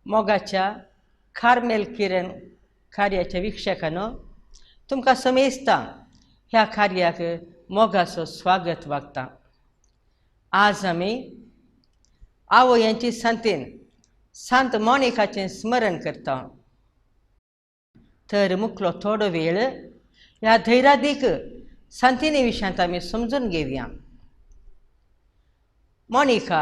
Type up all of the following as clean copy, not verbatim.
मोगाच्या कार्मेल किरण कार्याच्या वीक्षकांनो, तुमकां समेस्तां ह्या कार्याक मोगाचो स्वागत वागता। आज आमी आवय यांची संतीन सांत मोनिकाचें स्मरण करता। तर मुखलो थोडो वेळ ह्या धैर्यादीक संतीनी विशयांत आमी समजून घेवया। मोनिका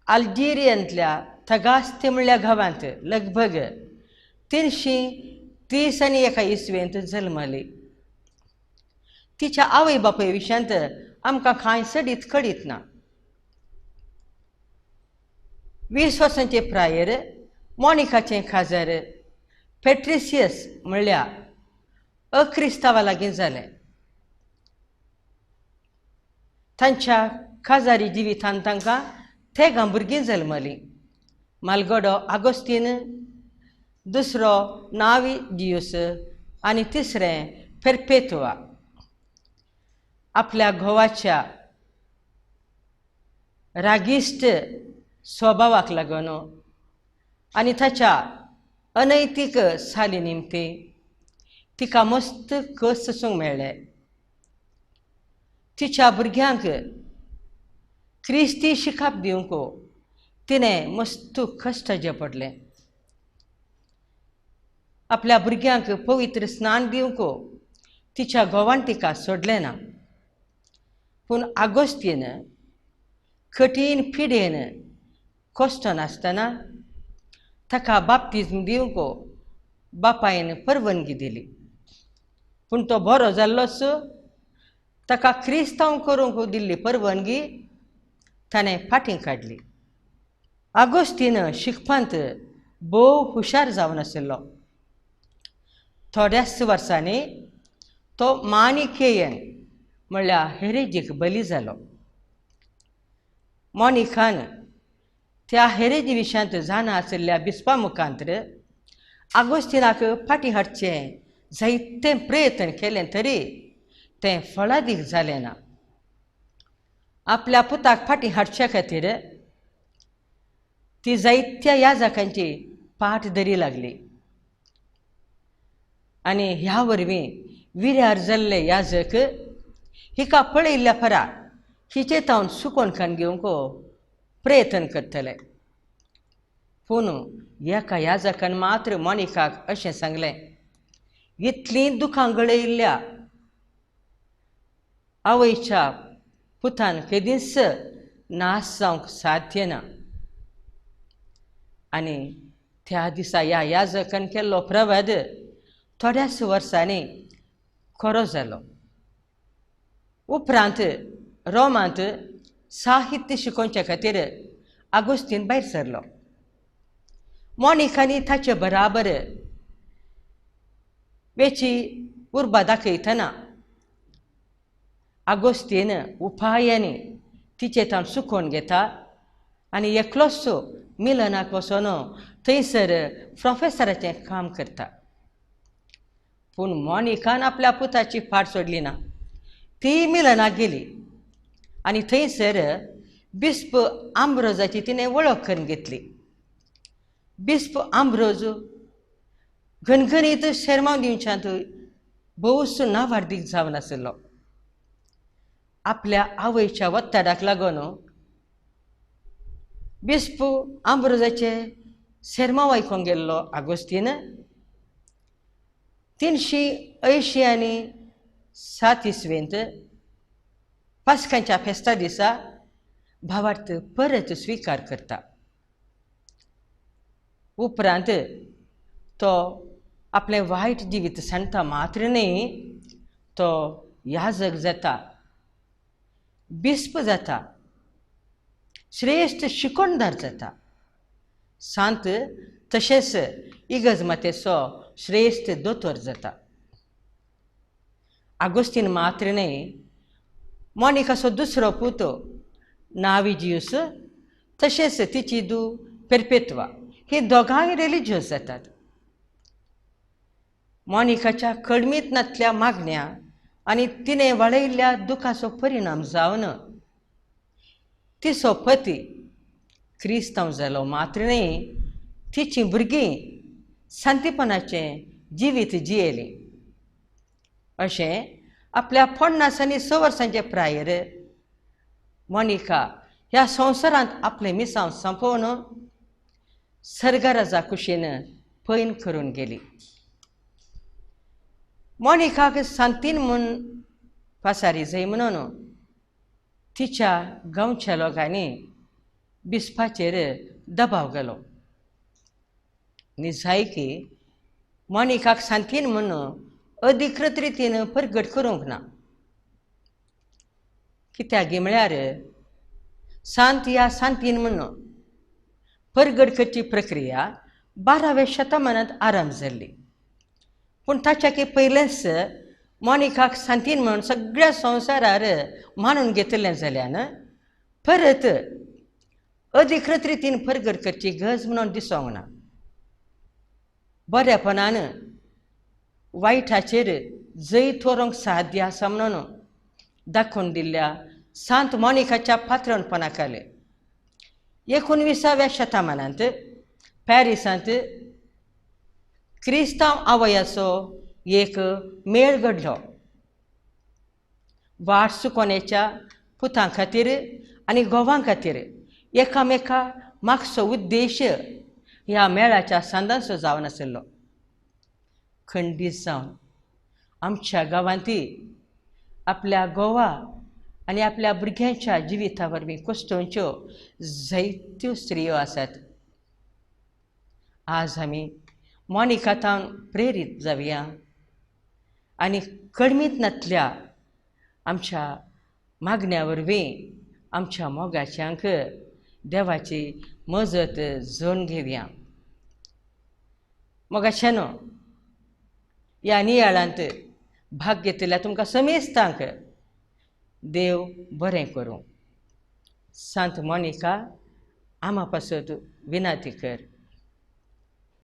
अल्जेरियांतल्या थगास्ते म्हणल्या गांवांत लगभग 331 इसवेंत जल्मली। तिच्या आवय बापूय विशयांत आमकां कांय सडीत कळीत ना। 20 वर्सांचे प्रायर मोनिकाचें काजार पेट्रिसियस म्हणल्या अक्रिस्तावा लागीं जालें। तांच्या काजारी जिवितांत तांकां तेगां भुरगीं जल्मलीं। मालगडो आगोस्तीन, दुसरो नाविजियुस आनी तिसरें पेरपेतुआ। आपल्या घोवाच्या रागिश्ट स्वभावाक लागून आनी ताच्या अनैतीक साली निमती तिका मस्त कस सोसूंक मेळ्ळे। तिच्या भुरग्यांक क्रिस्ती शिकाप दिवंक तिणें मस्त कश्ट पडले। आपल्या भुरग्यांक पवित्र स्नान दिवंक तिच्या घोवान तिका सोडलें ना। पूण आगोस्तीन कठीण पिडेन कश्ट नासतना ताका बाप्तिस्म दिवंक बापायन परवानगी दिली। पूण तो बरो जाल्लोच ताका क्रिस्तांव करूंक दिल्ली परवानगी ताणें फाटीं काडली। आगोस्तीन शिकपांत भोव हुशार जावन आशिल्लो। थोड्याच वर्सांनी तो मानिकेयन म्हणल्यार हेरेजीक बली जालो। मोनिकान त्या हेरेजी विशयांत जाणा आशिल्ल्या बिस्पा मुखांतर आगोस्तिनाक फाटीं हाडचें जायतें प्रयत्न केलें तरी तें फळादीक जालें ना। आपल्या पुताक फाटीं हाडचे खातीर ती जायत्या याजकांची पाट धरी लागली आनी ह्या वरवीं विर्यार जाल्ले याजक हिका पळयल्ल्या परा हिचे तावन सुकोवणकान घेवंक प्रयत्न करतले। पूण एका याजकान मात्र मोनिकाक अशें सांगलें, इतलीं दुखां गळयिल्ल्या आवयच्या पुतान केदींच नाश जावंक साध्य ना। आनी त्या दिसा ह्या याजकान केल्लो प्रवाद थोड्याच वर्सांनी खरो जालो। उपरांत रोमांत साहित्य शिकोवचे खातीर आगोस्तीन भायर सरलो। मोनिकानी ताचे बराबर वेची उर्बा दाखयतना आगोस्तीन उपायांनी तिचे तावन सुकोवन घेता आनी एकलोच मिलनाक वचोन थंयसर प्रोफेसराचें काम करता। पूण मोनिकान आपल्या पुताची फाट सोडली ना। ती मिलनाक गेली आनी थंयसर बिस्प आंब्रोजाची तिणें वळख करून घेतली। बिस्प आंब्रोज घनघणीत शर्माव दिवच्यांत भोवूच नावाडीक जावन आशिल्लो। आपल्या आवयच्या वत्ताडाक लागून बिस्प आंब्रोजाचे शर्माव आयकोंक गेल्लो आगोस्तीन 387 इसवेंत पास्कांच्या फेस्ता दिसा भावार्थ परत स्विकार करता। उपरांत तो आपलें वायट जिवीत सांडटा मात्र न्ही, तो याजक जाता, बिस्प जाता, श्रेश्ठ शिकोणदार जाता, सांत तशेंच इगज मातेचो श्रेश्ठ दोतोर जाता। आगोस्तीन मात्र न्ही, मोनिकाचो दुसरो पूत नाविजियुस तशेंच तिची धूव पेरपेतुआ ही दोगांय रिलिजियस जातात। मोनिकाच्या कडमीतनांतल्या मागण्या आनी तिणें वळयल्ल्या दुखाचो परिणाम जावन तिचो पती क्रिस्तांव जालो मात्र न्ही, तिची भुरगीं शांतीपणाचें जिवीत जियेलीं. अशें आपल्या 50 आनी 6 वर्सांचे प्रायर मोनिका ह्या संवसारांत आपलें मिसांव संपोवन सर्गराजा कुशीन पैन करून गेली. मोनिकाक सांतीन म्हूण पासारी जाय म्हणून तिच्या गांवच्या लोकांनी बिस्पाचेर दबाव घालो. न्ही जाय की मोनिकाक सांतीन म्हूण अधिकृत रितीन परगट करूंक ना. कित्याक म्हळ्यार सांत ह्या सांतीन म्हूण परगट करची प्रक्रिया 12व्या शतमानांत आरंभ जाल्ली. पूण ताच्या पयलेंच मोनिकाक सांतीन म्हणून सगळ्या संवसारार मानून घेतलें जाल्यान परत अधिकृत रितीन परगट करची गरज म्हणून दिसोंक ना. बरेपणान वायटाचेर जैत दवरूंक साध्य आसा म्हणून दाखोवन दिल्ल्या सांत मोनिकाच्या पात्रपणाखाल 19व्या शतमानांत पॅरिसांत क्रिस्तांव आवयाचो एक मेळ घडलो. वाट चुकोवण्याच्या पुतां खातीर आनी घोवां खातीर एकामेका मागचो उद्देश ह्या मेळाच्या सांदांचो जावन आशिल्लो. खंडीत जावन आमच्या गांवांती आपल्या घोवा आनी आपल्या भुरग्यांच्या जिविता वरवीं कश्टांच्यो जायत्यो स्त्रियो आसात. आज आमी मोनिकातावन प्रेरीत जावया आनी कडमीतनांतल्या आमच्या मागण्या वरवीं आमच्या मोगाच्यांक देवाची मजत जोडून घेवया. मोगाच्यांनो, ह्या नियाळांत भाग घेतिल्ल्या तुमकां समेस्तांक देव बरें करूं. सांत मोनिका, आमा पासत विनाती कर.